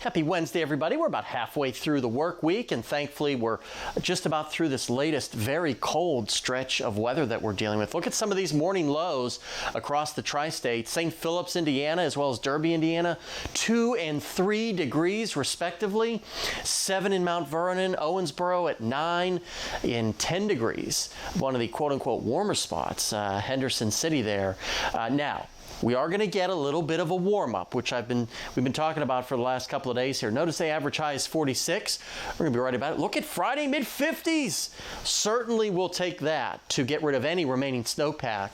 Happy Wednesday, everybody. We're about halfway through the work week, and thankfully we're just about through this latest very cold stretch of weather that we're dealing with. Look at some of these morning lows across the tri-state. St. Phillips, Indiana, as well as Derby, Indiana, 2 and 3 degrees respectively. 7 in Mount Vernon, Owensboro at 9 and 10 degrees. One of the quote-unquote warmer spots, Henderson City there. Now, we are going to get a little bit of a warm-up, which we've been talking about for the last couple of days here. Notice the average high is 46. We're going to be right about it. Look at Friday, mid-50s. Certainly we'll take that to get rid of any remaining snowpack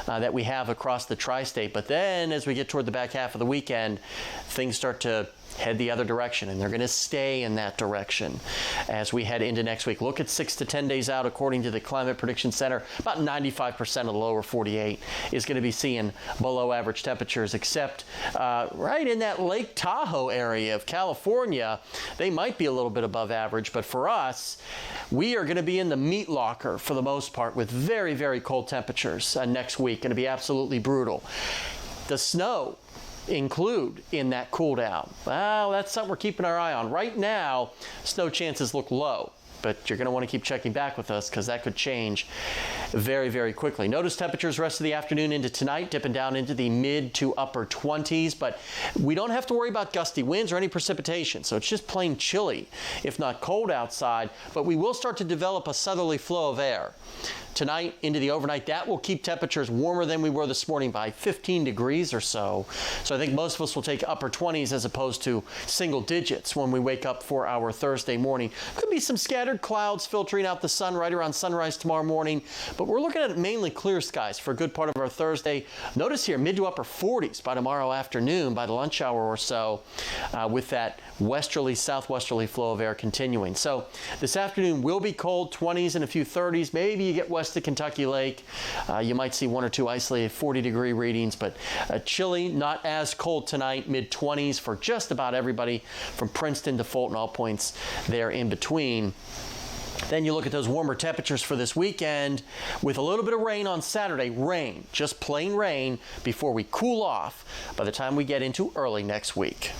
that we have across the tri-state. But then as we get toward the back half of the weekend, things start to head the other direction, and they're going to stay in that direction as we head into next week. Look at 6 to 10 days out, according to the Climate Prediction Center. About 95% of the lower 48 is going to be seeing below average temperatures, except right in that Lake Tahoe area of California. They might be a little bit above average, but for us, we are going to be in the meat locker for the most part with very, very cold temperatures next week. Going to be absolutely brutal. The snow include in that cool down. Well, that's something we're keeping our eye on. Right now, snow chances look low, but you're going to want to keep checking back with us because that could change very, very quickly. Notice temperatures rest of the afternoon into tonight, dipping down into the mid to upper 20s, but we don't have to worry about gusty winds or any precipitation, so it's just plain chilly, if not cold outside, but we will start to develop a southerly flow of air. Tonight into the overnight, that will keep temperatures warmer than we were this morning by 15 degrees or so. So I think most of us will take upper 20s as opposed to single digits when we wake up for our Thursday morning. Could be some scattered clouds filtering out the sun right around sunrise tomorrow morning, but we're looking at mainly clear skies for a good part of our Thursday. Notice here, mid to upper 40s by tomorrow afternoon, by the lunch hour or so, with that westerly, southwesterly flow of air continuing. So this afternoon will be cold, 20s and a few 30s. Maybe you get west of Kentucky Lake. You might see 1 or 2 isolated 40-degree readings, but chilly, not as cold tonight, mid-20s for just about everybody from Princeton to Fulton, all points there in between. Then you look at those warmer temperatures for this weekend with a little bit of rain on Saturday. Rain, just plain rain, before we cool off by the time we get into early next week.